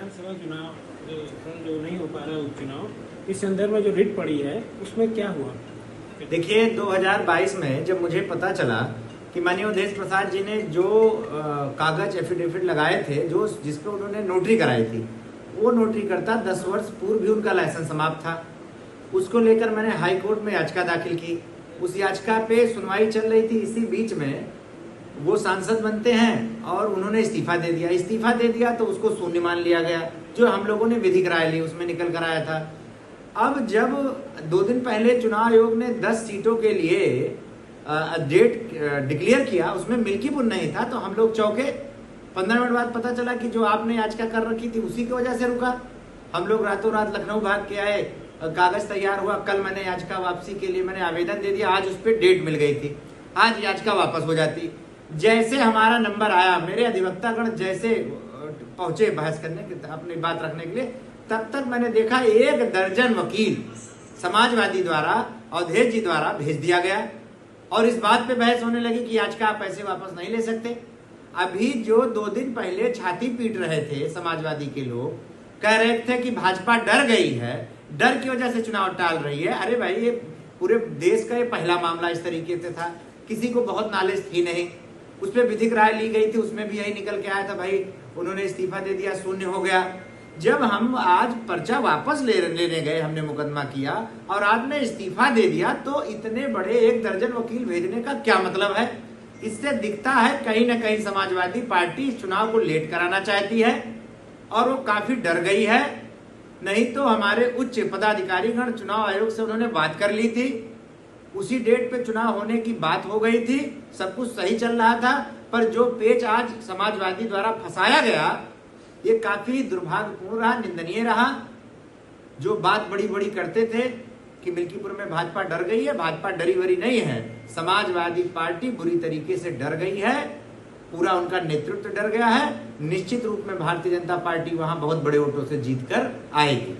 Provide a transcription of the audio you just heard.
विधानसभा चुनाव जो नहीं हो पा रहा है उपचुनाव, इस संदर्भ में जो रिट पड़ी है उसमें क्या हुआ? देखिए 2022 में जब मुझे पता चला कि माननीय अवधेश प्रसाद जी ने जो कागज एफिडेविट लगाए थे, जो जिसपे उन्होंने नोटरी कराई थी, वो नोटरी करता 10 वर्ष पूर्व भी उनका लाइसेंस समाप्त था। उसको लेकर मैंने हाई कोर्ट में याचिका दाखिल की। उस याचिका पे सुनवाई चल रही थी। इसी बीच में वो सांसद बनते हैं और उन्होंने इस्तीफा दे दिया। इस्तीफा दे दिया तो उसको शून्य मान लिया गया, जो हम लोगों ने विधिक राय ली उसमें निकल कर आया था। अब जब 2 दिन पहले चुनाव आयोग ने 10 सीटों के लिए डेट डिक्लेयर किया, उसमें मिल्कीपुर नहीं था, तो हम लोग चौंके। 15 मिनट बाद पता चला कि जो आपने याचिका कर रखी थी उसी की वजह से रुका। हम लोग रातों रात लखनऊ भाग के आए, कागज तैयार हुआ। कल मैंने याचिका वापसी के लिए मैंने आवेदन दे दिया। आज उस पर डेट मिल गई थी, आज याचिका वापस हो जाती। जैसे हमारा नंबर आया, मेरे अधिवक्तागण जैसे पहुंचे बहस करने के, अपनी बात रखने के लिए, तब तक मैंने देखा 1 दर्जन वकील समाजवादी द्वारा, अवधेश जी द्वारा भेज दिया गया और इस बात पे बहस होने लगी कि याचिका आप पैसे वापस नहीं ले सकते। अभी जो 2 दिन पहले छाती पीट रहे थे समाजवादी के लोग, कह रहे थे कि भाजपा डर गई है, डर की वजह से चुनाव टाल रही है। अरे भाई, ये पूरे देश का ये पहला मामला इस तरीके से था, किसी को बहुत नॉलेज थी नहीं। उस पर विधिक राय ली गई थी, उसमें भी यही निकल के आया था, भाई उन्होंने इस्तीफा दे दिया, शून्य हो गया। जब हम आज पर्चा वापस लेने गए, हमने मुकदमा किया और आज ने इस्तीफा दे दिया, तो इतने बड़े 1 दर्जन वकील भेजने का क्या मतलब है? इससे दिखता है कहीं ना कहीं समाजवादी पार्टी इस चुनाव को लेट कराना चाहती है और वो काफी डर गई है। नहीं तो हमारे उच्च पदाधिकारीगण चुनाव आयोग से उन्होंने बात कर ली थी, उसी डेट पे चुनाव होने की बात हो गई थी, सब कुछ सही चल रहा था। पर जो पेच आज समाजवादी द्वारा फंसाया गया, ये काफी दुर्भाग्यपूर्ण रहा, निंदनीय रहा। जो बात बड़ी बड़ी करते थे कि मिल्कीपुर में भाजपा डर गई है, भाजपा डरी वरी नहीं है। समाजवादी पार्टी बुरी तरीके से डर गई है, पूरा उनका नेतृत्व डर गया है। निश्चित रूप में भारतीय जनता पार्टी वहां बहुत बड़े वोटों से जीत कर आएगी।